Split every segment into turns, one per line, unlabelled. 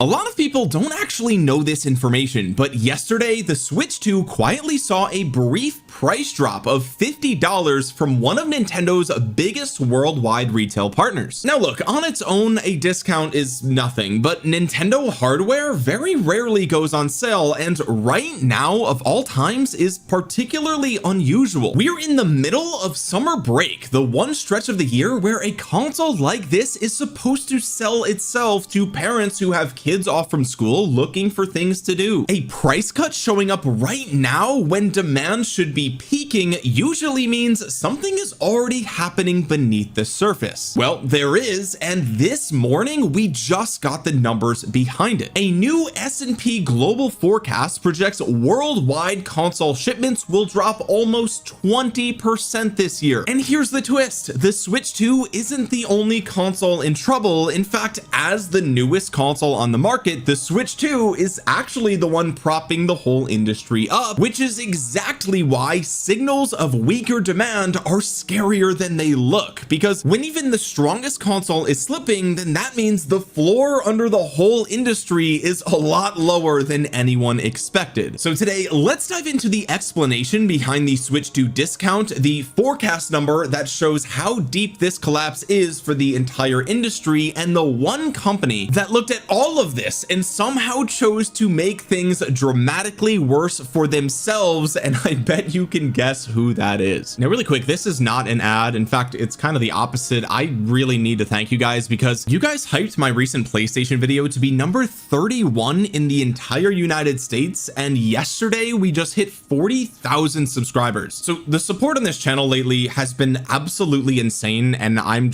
A lot of people don't actually know this information, but yesterday the Switch 2 quietly saw a brief price drop of $50 from one of Nintendo's biggest worldwide retail partners. Now look, on its own a discount is nothing, but Nintendo hardware very rarely goes on sale, and right now of all times is particularly unusual. We're in the middle of summer break, the one stretch of the year where a console like this is supposed to sell itself to parents who have kids off from school looking for things to do. A price cut showing up right now when demand should be peaking usually means something is already happening beneath the surface. Well, there is, and this morning we just got the numbers behind it. A new S&P Global forecast projects worldwide console shipments will drop almost 20% this year. And here's the twist: the Switch 2 isn't the only console in trouble. In fact, as the newest console on the market, the Switch 2 is actually the one propping the whole industry up, which is exactly why signals of weaker demand are scarier than they look, because when even the strongest console is slipping, then that means the floor under the whole industry is a lot lower than anyone expected. So today let's dive into the explanation behind the Switch 2 discount, the forecast number that shows how deep this collapse is for the entire industry, and the one company that looked at all of this and somehow chose to make things dramatically worse for themselves, and I bet you can guess who that is. Now really quick, this is not an ad. In fact, it's kind of the opposite. I really need to thank you guys because you guys hyped my recent PlayStation video to be number 31 in the entire United States, and yesterday we just hit 40,000 subscribers. So the support on this channel lately has been absolutely insane, and I'm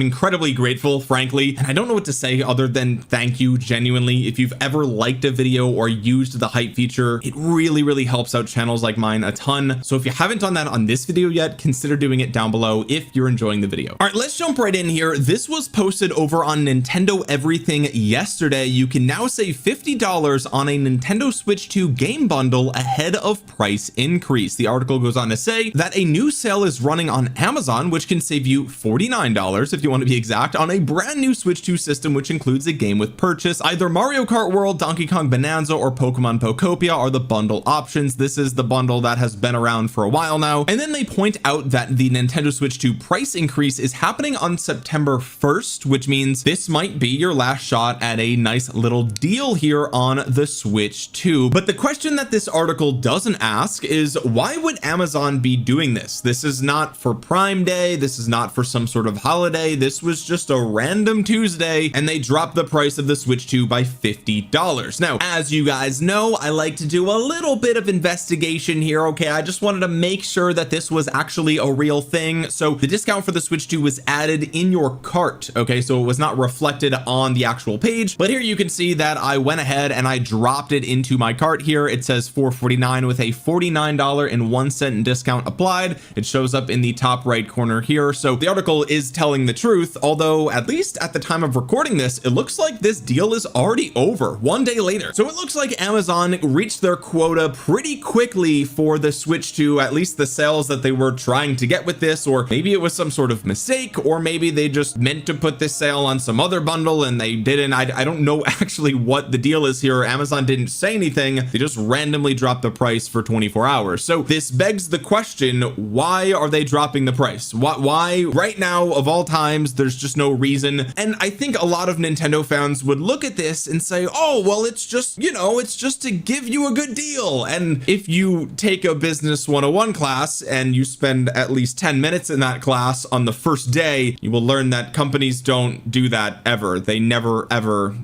incredibly grateful, frankly, and I don't know what to say other than thank you genuinely. If you've ever liked a video or used the hype feature, it really helps out channels like mine a ton. So if you haven't done that on this video yet, consider doing it down below if you're enjoying the video. All right, let's jump right in here. This was posted over on Nintendo Everything yesterday. You can now save $50 on a Nintendo Switch 2 game bundle ahead of price increase. The article goes on to say that a new sale is running on Amazon, which can save you $49 if you want to be exact, on a brand new Switch 2 system, which includes a game with purchase. Either Mario Kart World, Donkey Kong Bonanza, or Pokemon Pokopia are the bundle options. This is the bundle that has been around for a while now. And then they point out that the Nintendo Switch 2 price increase is happening on September 1st, which means this might be your last shot at a nice little deal here on the Switch 2. But the question that this article doesn't ask is, why would Amazon be doing this? This is not for Prime Day. This is not for some sort of holiday. This was just a random Tuesday, and they dropped the price of the Switch 2 by $50. Now, as you guys know, I like to do a little bit of investigation here. Okay, I just wanted to make sure that this was actually a real thing. So the discount for the Switch 2 was added in your cart. Okay, so it was not reflected on the actual page, but here you can see that I went ahead and I dropped it into my cart here. It says $449 with a $49.01 discount applied. It shows up in the top right corner here. So the article is telling the truth, although at least at the time of recording this, it looks like this deal is already over one day later. So it looks like Amazon reached their quota pretty quickly for the Switch 2, at least the sales that they were trying to get with this, or maybe it was some sort of mistake, or maybe they just meant to put this sale on some other bundle and they didn't. I don't know actually what the deal is here. Amazon didn't say anything. They just randomly dropped the price for 24 hours. So this begs the question, why are they dropping the price? Why right now of all times? There's just no reason. And I think a lot of Nintendo fans would look at this and say, oh, well, it's just, you know, it's just to give you a good deal. And if you take a business 101 class and you spend at least 10 minutes in that class on the first day, you will learn that companies don't do that ever. They never, ever.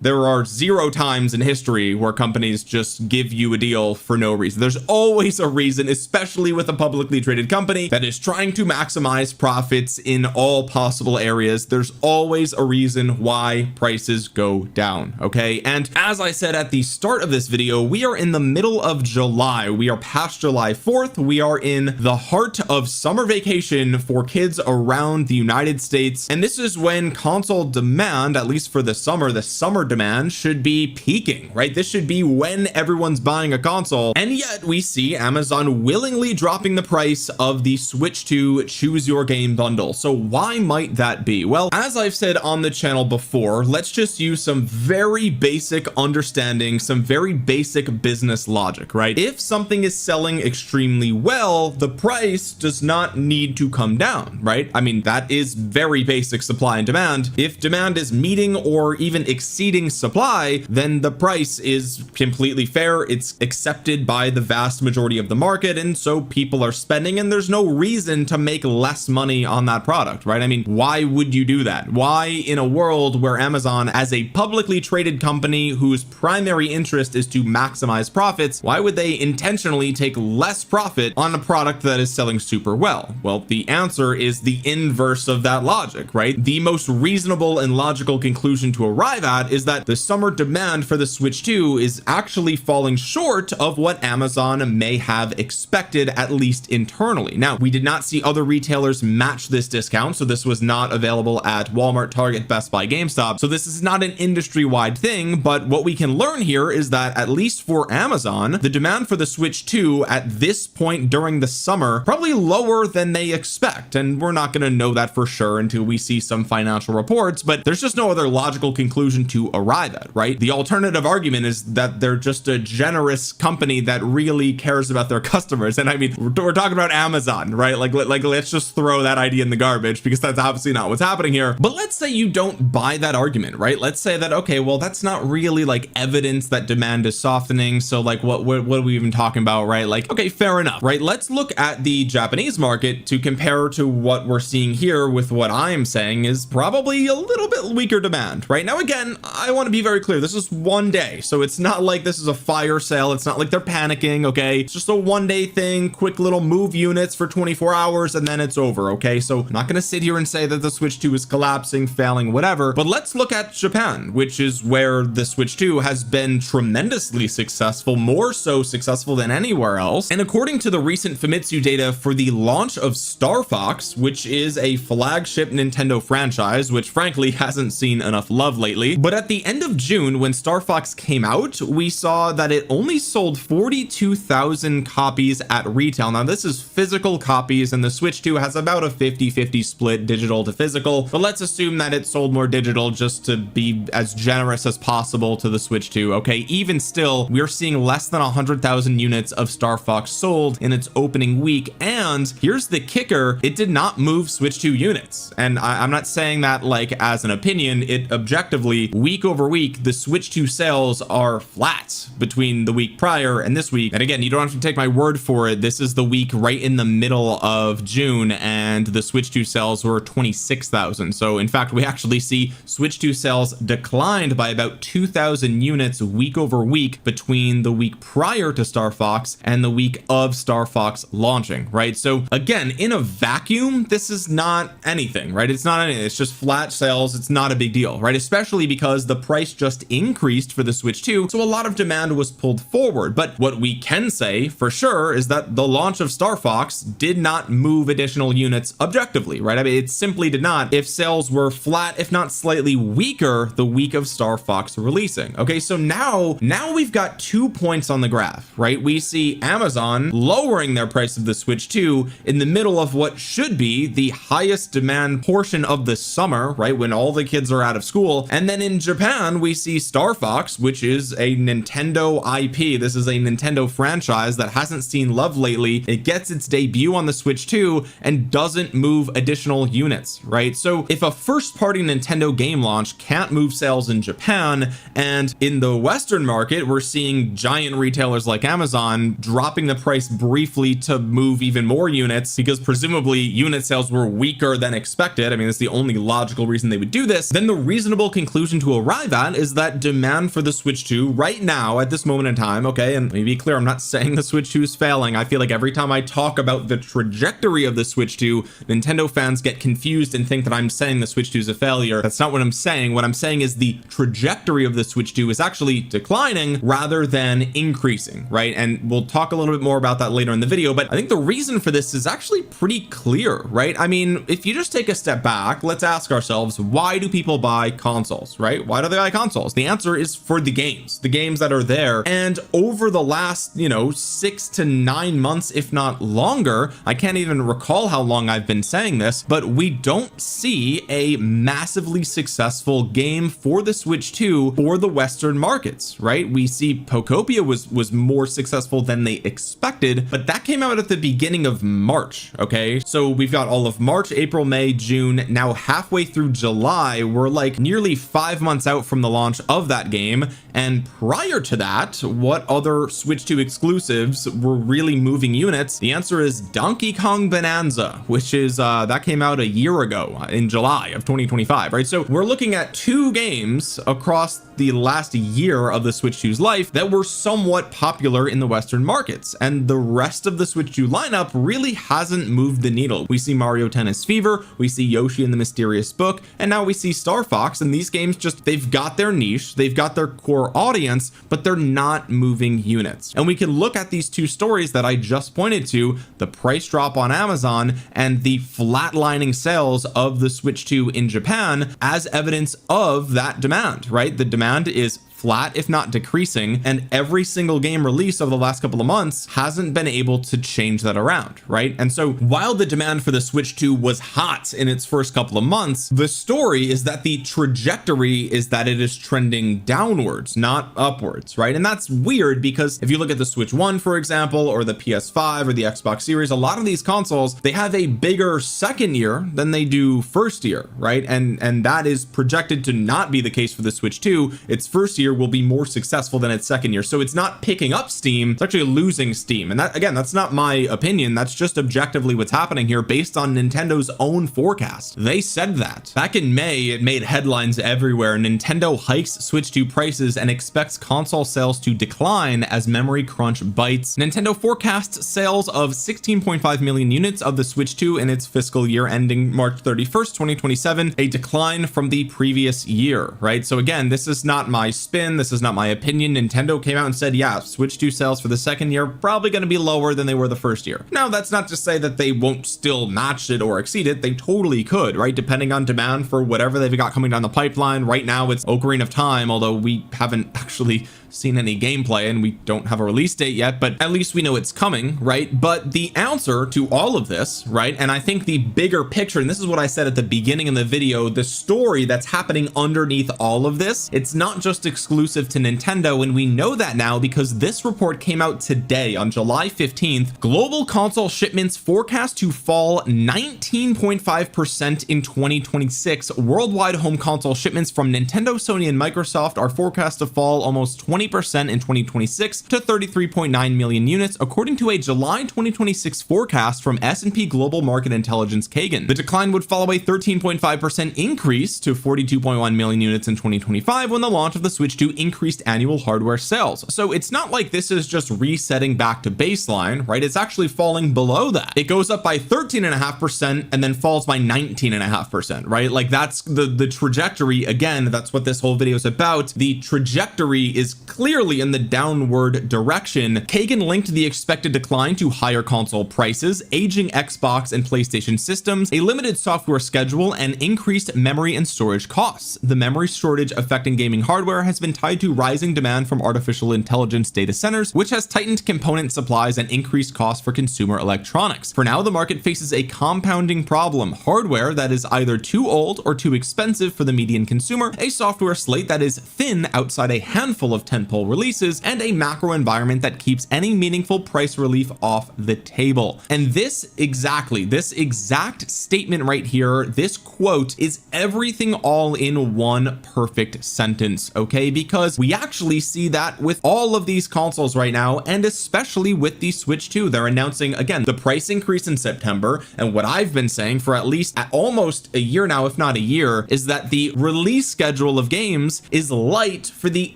There are 0 times in history where companies just give you a deal for no reason. There's always a reason, especially with a publicly traded company that is trying to maximize profits in all possible areas. There's always a reason why prices go down. Okay, and as I said at the start of this video, we are in the middle of July. We are past July 4th. We are in the heart of summer vacation for kids around the United States, and this is when console demand, at least for the summer demand should be peaking, right? This should be when everyone's buying a console, and yet we see Amazon willingly dropping the price of the Switch 2 choose your game bundle. So why might that be? Well, as I've said on the channel before, let's just use some very basic understanding, some very basic business logic, right? If something is selling extremely well, the price does not need to come down, right? I mean, that is very basic supply and demand. If demand is meeting or even exceeding supply, then the price is completely fair. It's accepted by the vast majority of the market, and so people are spending, and there's no reason to make less money on that product, right? I mean, why would you do that? Why, in a world where Amazon, as a publicly traded company whose primary interest is to maximize profits, why would they intentionally take less profit on a product that is selling super well? Well, the answer is the inverse of that logic, right? The most reasonable and logical conclusion to arrive at is that the summer demand for the Switch 2 is actually falling short of what Amazon may have expected, at least internally. Now, we did not see other retailers match this discount, so this was not available at Walmart, Target, Best Buy, GameStop, so this is not an industry-wide thing. But what we can learn here is that, at least for Amazon, the demand for the Switch 2 at this point during the summer probably lower than they expect, and we're not going to know that for sure until we see some financial reports, but there's just no other logical conclusion to arrive at, right? The alternative argument is that they're just a generous company that really cares about their customers, and I mean, we're talking about Amazon, right? Like let's just throw that idea in the garbage, because that's obviously not what's happening here. But let's say you don't buy that argument, right? Let's say that, okay, well, that's not really like evidence that demand is softening, so like what are we even talking about, right? Like, okay, fair enough, right? Let's look at the Japanese market to compare to what we're seeing here with what I'm saying is probably a little bit weaker demand. Right now, again, I want to be very clear, this is one day, so it's not like this is a fire sale, it's not like they're panicking, okay? It's just a one-day thing, quick little move units for 24 hours and then it's over, okay? So I'm not going to sit here and say that the Switch 2 is collapsing, failing, whatever, but let's look at Japan, which is where the Switch 2 has been tremendously successful, more so successful than anywhere else. And according to the recent Famitsu data for the launch of Star Fox, which is a flagship Nintendo franchise, which frankly hasn't seen enough love lately, but at the end of June, when Star Fox came out, we saw that it only sold 42,000 copies at retail. Now, this is physical copies, and the Switch 2 has about a 50-50 split digital to physical, but let's assume that it sold more digital just to be as generous as possible to the Switch 2. Okay, even still, we're seeing less than 100,000 units of Star Fox sold in its opening week, and here's the kicker, it did not move Switch 2 units. And I'm not saying that like as an opinion, it objectively, week over week, the Switch 2 sales are flat between the week prior and this week. And again, you don't have to take my word for it, this is the week right in the middle of June, and the Switch 2 sales were 26,000. So in fact, we actually see Switch 2 sales declined by about 2,000 units week over week between the week prior to Star Fox and the week of Star Fox launching, right? So again, in a vacuum, this is not anything, right? It's not anything, it's just flat sales, it's not a big deal, right? Especially because the price just increased for the Switch 2, so a lot of demand was pulled forward. But what we can say for sure is that the launch of Star Fox did not move additional units objectively, right? I mean, it simply did not. If sales were flat, if not slightly weaker, the week of Star Fox releasing. Okay, so now we've got 2 points on the graph, right? We see Amazon lowering their price of the Switch 2 in the middle of what should be the highest demand portion of the summer, right, when all the kids are out of school. And then in Japan, we see Star Fox, which is a Nintendo IP. This is a Nintendo franchise that hasn't seen love lately. It gets its debut on the Switch 2 and doesn't move additional units, right? So if a first-party Nintendo game launch can't move sales in Japan, and in the Western market, we're seeing giant retailers like Amazon dropping the price briefly to move even more units because presumably unit sales were weaker than expected. I mean, that's the only logical reason they would do this. Then the reasonable conclusion to arrive at is that demand for the Switch 2 right now at this moment in time, okay, and let me be clear, I'm not saying the Switch 2 is failing. I feel like every time I talk about the trajectory of the Switch 2, Nintendo fans get confused and think that I'm saying the Switch 2 is a failure. That's not what I'm saying. What I'm saying is the trajectory of the Switch 2 is actually declining rather than increasing, right? And we'll talk a little bit more about that later in the video, but I think the reason for this is actually pretty clear, right? I mean, if you just take a step back, let's ask ourselves, why do people buy consoles, right? Why do they buy consoles? The answer is for the games that are there. And over the last, 6 to 9 months, if not longer, I can't even recall how long I've been saying this, but we don't see a massively successful game system for the Switch 2 for the Western markets, right? We see Pokopia was more successful than they expected, but that came out at the beginning of March. Okay, so we've got all of March, April, May, June, now halfway through July. We're like nearly 5 months out from the launch of that game. And prior to that, what other Switch 2 exclusives were really moving units? The answer is Donkey Kong Bonanza, which is that came out a year ago in July of 2025, right? So we're looking at 2 games across the last year of the Switch 2's life that were somewhat popular in the Western markets, and the rest of the Switch 2 lineup really hasn't moved the needle. We see Mario Tennis Fever, we see Yoshi and the Mysterious Book, and now we see Star Fox, and these games just, they've got their niche, they've got their core audience, but they're not moving units. And we can look at these 2 stories that I just pointed to, the price drop on Amazon and the flatlining sales of the Switch 2 in Japan, as evidence of that demand, right? The demand is flat, if not decreasing, and every single game release over the last couple of months hasn't been able to change that around, right? And so while the demand for the Switch 2 was hot in its first couple of months, the story is that the trajectory is that it is trending downwards, not upwards, right? And that's weird because if you look at the Switch 1, for example, or the PS5 or the Xbox Series, a lot of these consoles, they have a bigger second year than they do first year, right? And that is projected to not be the case for the Switch 2. Its first year will be more successful than its second year, so it's not picking up steam, it's actually losing steam. And that, again, that's not my opinion, that's just objectively what's happening here based on Nintendo's own forecast. They said that back in May. It made headlines everywhere. Nintendo hikes Switch 2 prices and expects console sales to decline as memory crunch bites. Nintendo forecasts sales of 16.5 million units of the Switch 2 in its fiscal year ending March 31st 2027, a decline from the previous year, right? So again, this is not my spin, this is not my opinion. Nintendo came out and said, yeah, Switch 2 sales for the second year probably going to be lower than they were the first year. Now, that's not to say that they won't still match it or exceed it. They totally could, right? Depending on demand for whatever they've got coming down the pipeline. Right now it's Ocarina of Time, although we haven't actually seen any gameplay and we don't have a release date yet, but at least we know it's coming, right? But the answer to all of this, right, and I think the bigger picture, and this is what I said at the beginning of the video, the story that's happening underneath all of this, it's not just exclusive to Nintendo, and we know that now because this report came out today on July 15th. Global console shipments forecast to fall 19.5% in 2026. Worldwide home console shipments from Nintendo, Sony, and Microsoft are forecast to fall almost 20% in 2026 to 33.9 million units, according to a July 2026 forecast from S&P Global Market Intelligence Kagan. The decline would follow a 13.5% increase to 42.1 million units in 2025 when the launch of the Switch 2 increased annual hardware sales. So it's not like this is just resetting back to baseline, right? It's actually falling below that. It goes up by 13.5% and then falls by 19.5%, right? Like that's the trajectory. Again, that's what this whole video is about. The trajectory is clearly in the downward direction. Kagan linked the expected decline to higher console prices, aging Xbox and PlayStation systems, a limited software schedule, and increased memory and storage costs. The memory shortage affecting gaming hardware has been tied to rising demand from artificial intelligence data centers, which has tightened component supplies and increased costs for consumer electronics. For now, the market faces a compounding problem: hardware that is either too old or too expensive for the median consumer, a software slate that is thin outside a handful of tentpole releases, and a macro environment that keeps any meaningful price relief off the table. And this exact statement right here, this quote, is everything all in one perfect sentence, okay? Because we actually see that with all of these consoles right now, and especially with the Switch 2. They're announcing again the price increase in September, and what I've been saying for at least almost a year now, if not a year, is that the release schedule of games is light for the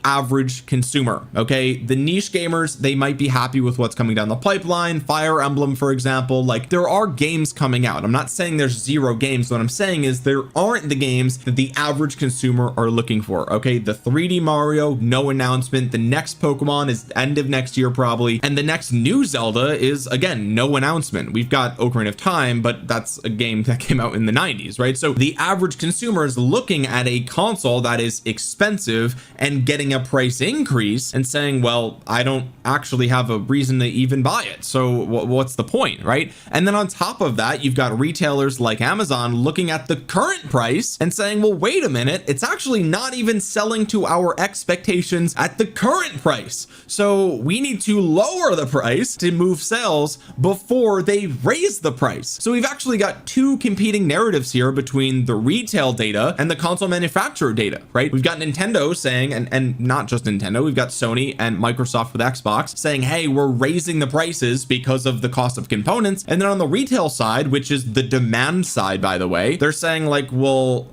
average consumer. Okay, the niche gamers, they might be happy with what's coming down the pipeline. Fire Emblem, for example, like there are games coming out. I'm not saying there's zero games. What I'm saying is there aren't the games that the average consumer are looking for. Okay, the 3D Mario, no announcement. The next Pokemon is end of next year probably, and the next new Zelda is again no announcement. We've got Ocarina of Time, but that's a game that came out in the 90s, right? So the average consumer is looking at a console that is expensive and getting a price increase increase and saying, well, I don't actually have a reason to even buy it, so what's the point, right? And then on top of that, you've got retailers like Amazon looking at the current price and saying, well, wait a minute, it's actually not even selling to our expectations at the current price, so we need to lower the price to move sales before they raise the price. So we've actually got two competing narratives here between the retail data and the console manufacturer data, right? We've got Nintendo saying, and not just Nintendo, we've got Sony and Microsoft with Xbox saying, hey, we're raising the prices because of the cost of components. And then on the retail side, which is the demand side, by the way, they're saying like, well,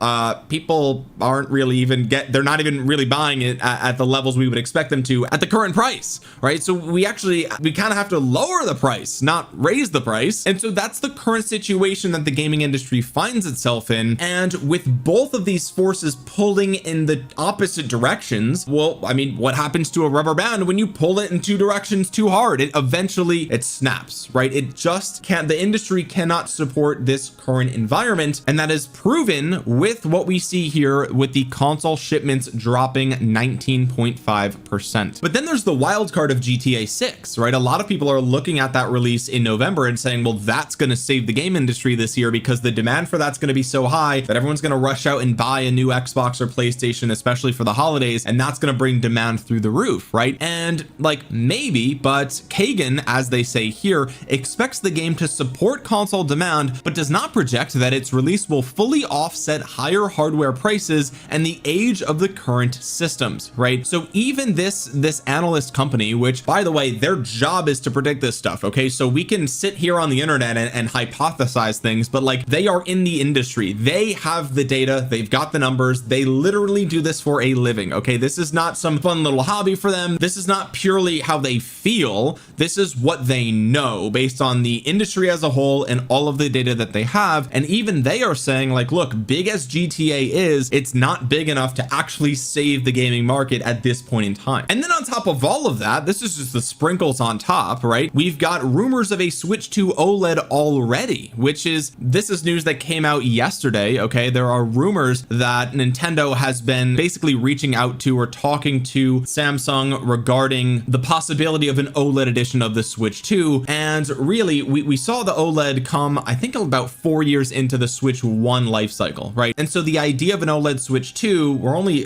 people aren't really even they're not even really buying it at the levels we would expect them to at the current price, right? So we kind of have to lower the price, not raise the price. And so that's the current situation that the gaming industry finds itself in. And with both of these forces pulling in the opposite directions, well, I mean, what happens to a rubber band when you pull it in two directions too hard? It eventually snaps, right? It just can't. The industry cannot support this current environment, and that is proven with what we see here with the console shipments dropping 19.5%. But then there's the wild card of GTA 6, right? A lot of people are looking at that release in November and saying, well, that's going to save the game industry this year because the demand for that's going to be so high that everyone's going to rush out and buy a new Xbox or PlayStation, especially for the holidays, and that's going to bring demand through the roof, right? And like maybe, but Kagan, as they say here, expects the game to support console demand, but does not project that its release will fully offset higher hardware prices and the age of the current systems, right? So even this analyst company, which by the way, their job is to predict this stuff, okay? So we can sit here on the internet and hypothesize things, but like they are in the industry, they have the data, they've got the numbers, they literally do this for a living, okay? This is not some fun little hobby for them. This is not purely how they feel. This is what they know based on the industry as a whole and all of the data that they have. And even they are saying like, look, big as GTA is, it's not big enough to actually save the gaming market at this point in time. And then on top of all of that, this is just the sprinkles on top, right? We've got rumors of a switch to OLED already, this is news that came out yesterday, okay? There are rumors that Nintendo has been basically reaching out to or talking to Samsung regarding the possibility of an OLED edition of the Switch 2. And really, we saw the OLED come, I think, about 4 years into the Switch 1 life cycle, right? And so the idea of an OLED Switch 2,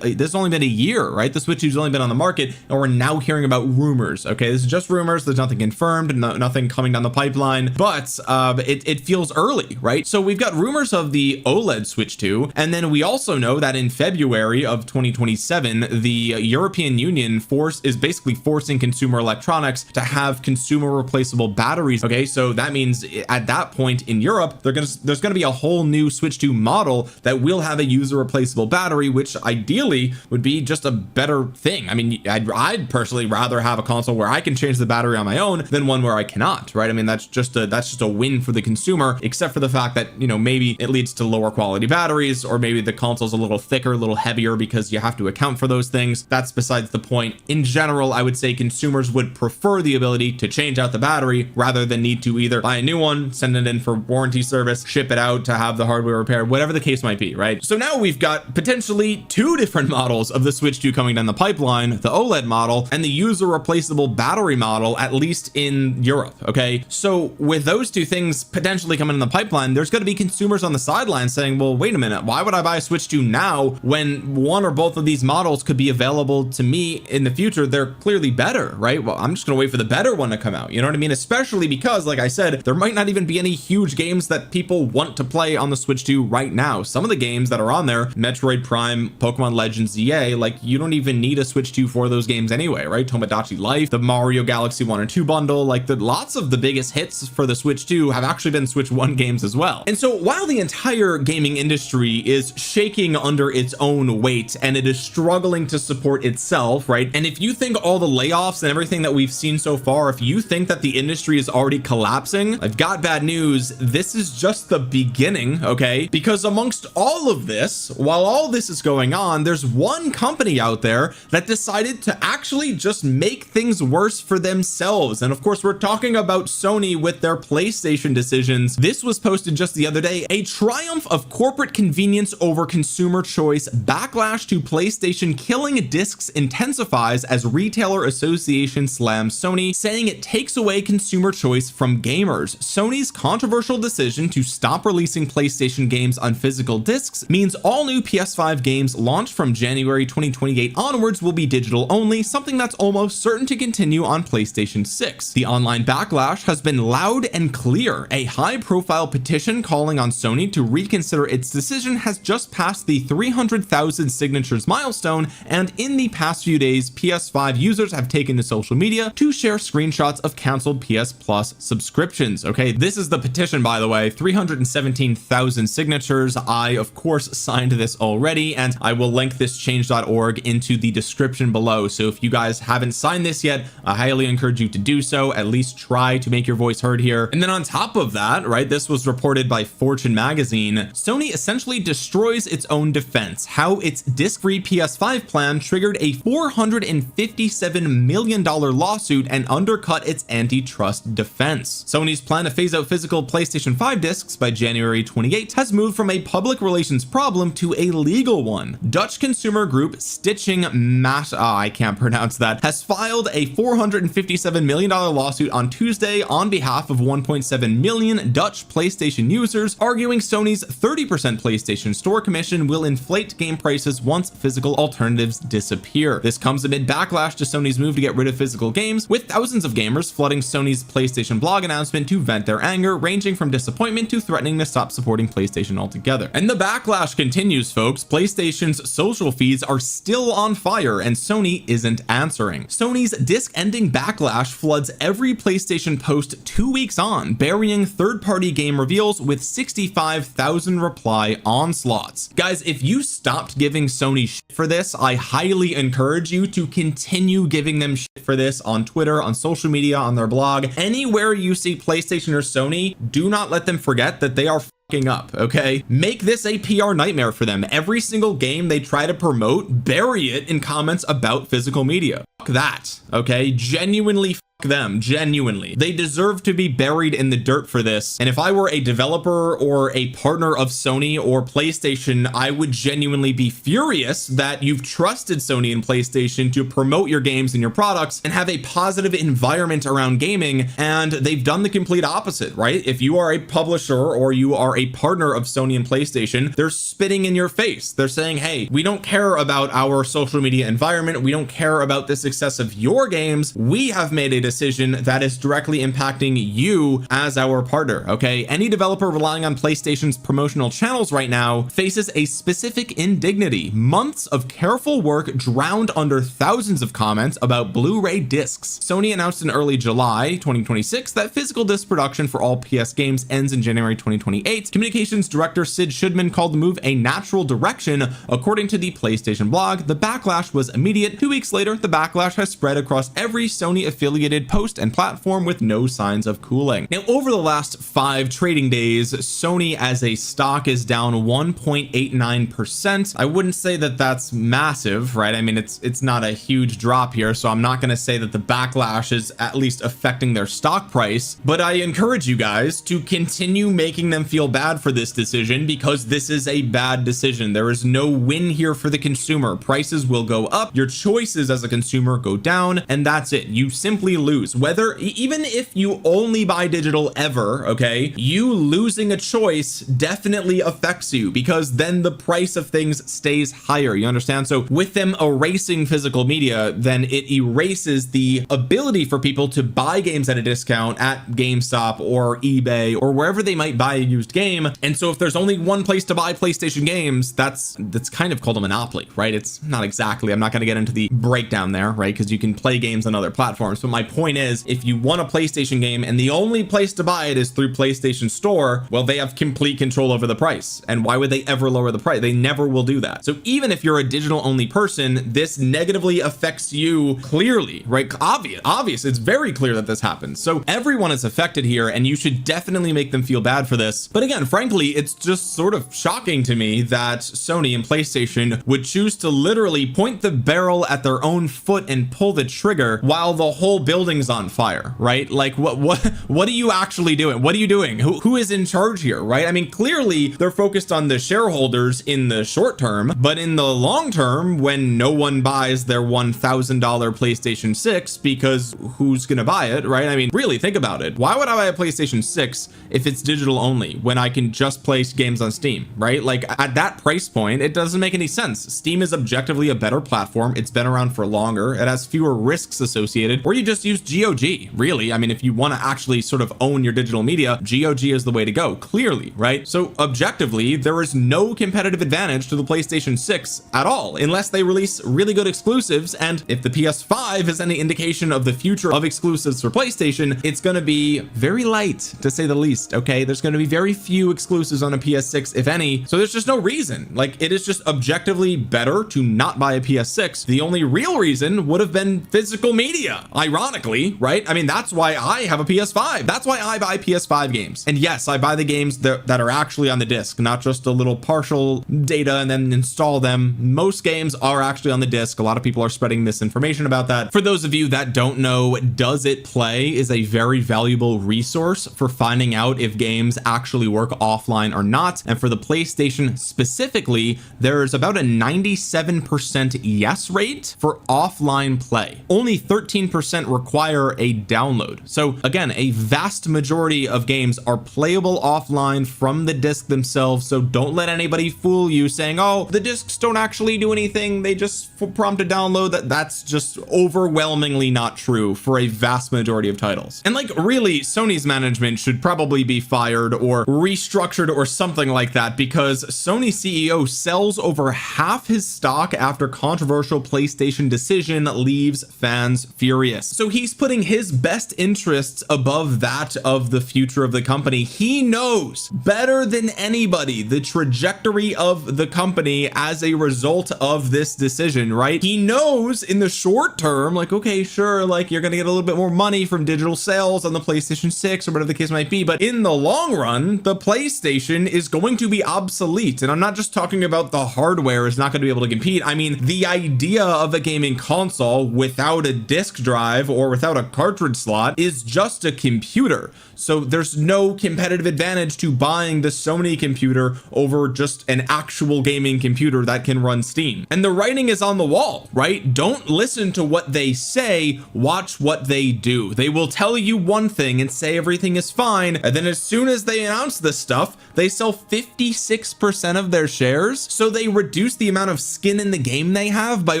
this has only been a year, right? The Switch 2's only been on the market, and we're now hearing about rumors, okay? This is just rumors. There's nothing confirmed, nothing coming down the pipeline, but it feels early, right? So we've got rumors of the OLED Switch 2, and then we also know that in February of 2027, the European Union is basically forcing consumer electronics to have consumer replaceable batteries, okay? So that means at that point in Europe, there's gonna be a whole new Switch 2 model that will have a user replaceable battery, which ideally would be just a better thing. I mean, I'd personally rather have a console where I can change the battery on my own than one where I cannot, right? I mean, that's just a win for the consumer, except for the fact that, you know, maybe it leads to lower quality batteries, or maybe the console's a little thicker, a little heavier, because you have to account for those things. That's besides the point. In general, I would say consumers would prefer the ability to change out the battery rather than need to either buy a new one, send it in for warranty service, ship it out to have the hardware repaired, whatever the case might be, right? So now we've got potentially two different models of the Switch 2 coming down the pipeline, the OLED model and the user replaceable battery model, at least in Europe, okay? So with those two things potentially coming in the pipeline, there's going to be consumers on the sidelines saying, well, wait a minute, why would I buy a Switch 2 now when one or both of these models could be available to me in the future? They're clearly better, right? Well, I'm just gonna wait for the better one to come out, you know what I mean? Especially because, like I said, there might not even be any huge games that people want to play on the Switch 2 right now. Some of the games that are on there, Metroid Prime, Pokemon Legends EA, like you don't even need a Switch 2 for those games anyway, right? Tomodachi Life, the Mario Galaxy 1 and 2 bundle, like lots of the biggest hits for the Switch 2 have actually been Switch 1 games as well. And so while the entire gaming industry is shaking under its own weight and it is struggling to support itself, right? And if you think all the layoffs and everything that we've seen so far, if you think that the industry is already collapsing, I've got bad news. This is just the beginning, okay? Because amongst all of this, while all this is going on, there's one company out there that decided to actually just make things worse for themselves. And of course, we're talking about Sony with their PlayStation decisions. This was posted just the other day: a triumph of corporate convenience over consumer choice, backlash to PlayStation killing discs in intensifies as retailer association slams Sony, saying it takes away consumer choice from gamers. Sony's controversial decision to stop releasing PlayStation games on physical discs means all new PS5 games launched from January 2028 onwards will be digital only, something that's almost certain to continue on PlayStation 6. The online backlash has been loud and clear. A high-profile petition calling on Sony to reconsider its decision has just passed the 300,000 signatures milestone, and in the past few days, PS5 users have taken to social media to share screenshots of canceled PS Plus subscriptions. Okay, this is the petition, by the way, 317,000 signatures. I, of course, signed this already, and I will link this change.org into the description below. So if you guys haven't signed this yet, I highly encourage you to do so. At least try to make your voice heard here. And then on top of that, right, this was reported by Fortune magazine, Sony essentially destroys its own defense. How its disc-free PS5 plan triggered a $457 million lawsuit and undercut its antitrust defense. Sony's plan to phase out physical PlayStation 5 discs by January 28 has moved from a public relations problem to a legal one. Dutch consumer group Stitching I can't pronounce that, has filed a $457 million lawsuit on Tuesday on behalf of 1.7 million Dutch PlayStation users, arguing Sony's 30% PlayStation Store commission will inflate game prices once physical alternatives disappear. This comes amid backlash to Sony's move to get rid of physical games, with thousands of gamers flooding Sony's PlayStation blog announcement to vent their anger, ranging from disappointment to threatening to stop supporting PlayStation altogether. And the backlash continues, folks. PlayStation's social feeds are still on fire, and Sony isn't answering. Sony's disc-ending backlash floods every PlayStation post 2 weeks on, burying third-party game reveals with 65,000 reply onslaughts. Guys, if you stopped giving Sony shit for this, I highly encourage you to continue giving them shit for this on Twitter, on social media, on their blog. Anywhere you see PlayStation or Sony, do not let them forget that they are up. Okay, make this a PR nightmare for them. Every single game they try to promote, bury it in comments about physical media. Fuck that. Okay, genuinely them. Genuinely, they deserve to be buried in the dirt for this. And if I were a developer or a partner of Sony or PlayStation, I would genuinely be furious that you've trusted Sony and PlayStation to promote your games and your products and have a positive environment around gaming, and they've done the complete opposite, right? If you are a publisher or you are a partner of Sony and PlayStation, they're spitting in your face. They're saying, hey, we don't care about our social media environment, we don't care about the success of your games, we have made a decision that is directly impacting you as our partner. Okay, any developer relying on PlayStation's promotional channels right now faces a specific indignity. Months of careful work drowned under thousands of comments about Blu-ray discs. Sony announced in early July 2026 that physical disc production for all PS games ends in January 2028. Communications director Sid Shipments called the move a natural direction. According to the PlayStation blog, the backlash was immediate. 2 weeks later, the backlash has spread across every Sony affiliated post and platform with no signs of cooling. Now, over the last 5 trading days, Sony as a stock is down 1.89%. I wouldn't say that that's massive, right? I mean, it's not a huge drop here, so I'm not going to say that the backlash is at least affecting their stock price, but I encourage you guys to continue making them feel bad for this decision, because this is a bad decision. There is no win here for the consumer. Prices will go up, your choices as a consumer go down, and that's it. You simply lose. Whether, even if you only buy digital ever, okay, you losing a choice definitely affects you, because then the price of things stays higher. You understand? So with them erasing physical media, then it erases the ability for people to buy games at a discount at GameStop or eBay or wherever they might buy a used game. And so if there's only one place to buy PlayStation games, that's kind of called a monopoly, right? It's not exactly, I'm not going to get into the breakdown there, right? Because you can play games on other platforms. But my point is, if you want a PlayStation game and the only place to buy it is through PlayStation Store, well, they have complete control over the price. And why would they ever lower the price? They never will do that. So even if you're a digital only person, this negatively affects you clearly, right? Obvious. It's very clear that this happens. So everyone is affected here, and you should definitely make them feel bad for this. But again, frankly, it's just sort of shocking to me that Sony and PlayStation would choose to literally point the barrel at their own foot and pull the trigger while the whole building building's on fire, right? Like what are you actually doing? What are you doing? Who is in charge here, right? I mean, clearly they're focused on the shareholders in the short term, but in the long term, when no one buys their $1,000 PlayStation 6, because who's gonna buy it, right? I mean, really think about it. Why would I buy a PlayStation 6 if it's digital only when I can just play games on Steam, right? Like at that price point, it doesn't make any sense. Steam is objectively a better platform. It's been around for longer. It has fewer risks associated, or you just use GOG. Really, I mean, if you want to actually sort of own your digital media, GOG is the way to go, clearly, right? So objectively, there is no competitive advantage to the PlayStation 6 at all, unless they release really good exclusives. And if the PS5 is any indication of the future of exclusives for PlayStation, it's going to be very light, to say the least. Okay, there's going to be very few exclusives on a PS6, if any. So there's just no reason. Like, it is just objectively better to not buy a PS6. The only real reason would have been physical media, ironically, right? I mean, that's why I have a PS5. That's why I buy PS5 games. And yes, I buy the games that are actually on the disc, not just a little partial data and then install them. Most games are actually on the disc. A lot of people are spreading misinformation about that. For those of you that don't know, Does It Play is a very valuable resource for finding out if games actually work offline or not. And for the PlayStation specifically, there's about a 97% yes rate for offline play. Only 13% require a download. So again, a vast majority of games are playable offline from the disc themselves. So don't let anybody fool you saying, oh, the discs don't actually do anything, they just prompt a download. That's just overwhelmingly not true for a vast majority of titles. And like, really, Sony's management should probably be fired or restructured or something like that, because Sony CEO sells over half his stock after controversial PlayStation decision leaves fans furious. So he's putting his best interests above that of the future of the company. He knows better than anybody the trajectory of the company as a result of this decision, right? He knows in the short term, like, okay, sure, like you're gonna get a little bit more money from digital sales on the PlayStation 6 or whatever the case might be, but in the long run, the PlayStation is going to be obsolete. And I'm not just talking about the hardware is not going to be able to compete. I mean, the idea of a gaming console without a disk drive or without a cartridge slot is just a computer. So there's no competitive advantage to buying the Sony computer over just an actual gaming computer that can run Steam. And the writing is on the wall, right? Don't listen to what they say, watch what they do. They will tell you one thing and say everything is fine, and then as soon as they announce this stuff, they sell 56% of their shares, so they reduce the amount of skin in the game they have by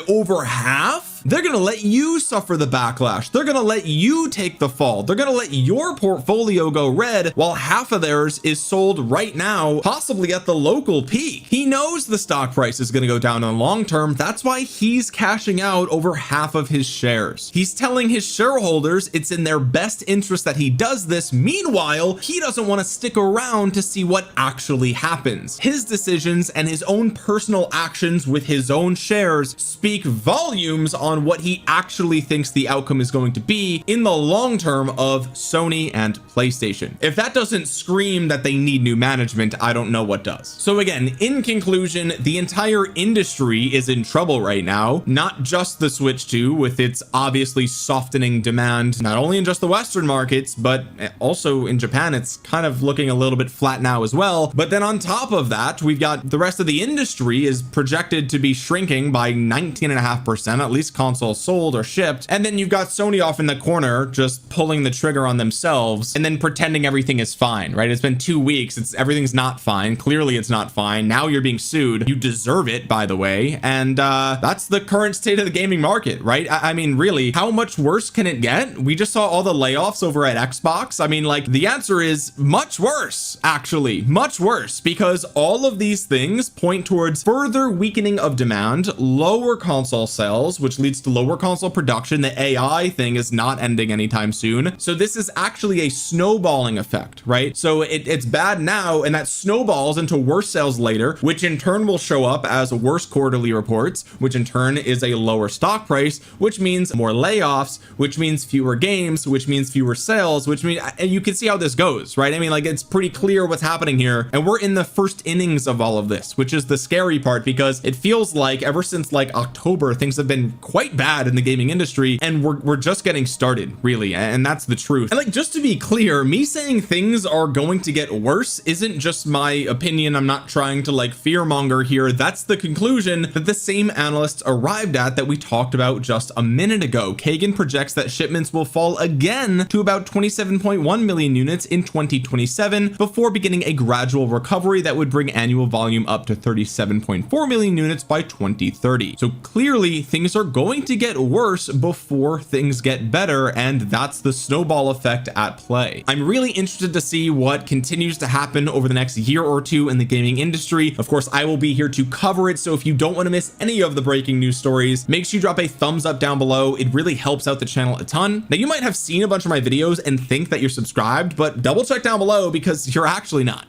over half. They're gonna let you suffer the backlash. They're gonna let you take the fall. They're gonna let your portfolio go red while half of theirs is sold right now, possibly at the local peak. He knows the stock price is gonna go down in the long term. That's why he's cashing out over half of his shares. He's telling his shareholders it's in their best interest that he does this. Meanwhile, he doesn't want to stick around to see what actually happens. His decisions and his own personal actions with his own shares speak volumes on what he actually thinks the outcome is going to be in the long term of Sony and PlayStation. If that doesn't scream that they need new management, I don't know what does. So again, in conclusion, the entire industry is in trouble right now, not just the Switch 2 with its obviously softening demand, not only in just the Western markets, but also in Japan. It's kind of looking a little bit flat now as well. But then on top of that, we've got the rest of the industry is projected to be shrinking by 19.5%, at least consoles sold or shipped. And then you've got Sony off in the corner just pulling the trigger on themselves and then pretending everything is fine, right? It's been 2 weeks. Everything's not fine. Clearly it's not fine. Now you're being sued. You deserve it, by the way. And that's the current state of the gaming market, right? I mean, really, how much worse can it get? We just saw all the layoffs over at Xbox. I mean, like, the answer is much worse, actually, much worse, because all of these things point towards further weakening of demand, lower console sales, which leads to lower console production. The AI thing is not ending anytime soon. So this is actually a snowballing effect, right? So it's bad now, and that snowballs into worse sales later, which in turn will show up as worse quarterly reports, which in turn is a lower stock price, which means more layoffs, which means fewer games, which means fewer sales, which means, and you can see how this goes, right? I mean, like, it's pretty clear what's happening here, and we're in the first innings of all of this, which is the scary part, because it feels like ever since like October, things have been quite quite bad in the gaming industry, and we're just getting started, really, and that's the truth. And like, just to be clear, me saying things are going to get worse isn't just my opinion. I'm not trying to like fearmonger here. That's the conclusion that the same analysts arrived at that we talked about just a minute ago. Kagan projects that shipments will fall again to about 27.1 million units in 2027 before beginning a gradual recovery that would bring annual volume up to 37.4 million units by 2030. So clearly things are going to get worse before things get better, and that's the snowball effect at play. I'm really interested to see what continues to happen over the next year or two in the gaming industry. Of course, I will be here to cover it, so if you don't want to miss any of the breaking news stories, make sure you drop a thumbs up down below. It really helps out the channel a ton. Now, you might have seen a bunch of my videos and think that you're subscribed, but double check down below because you're actually not.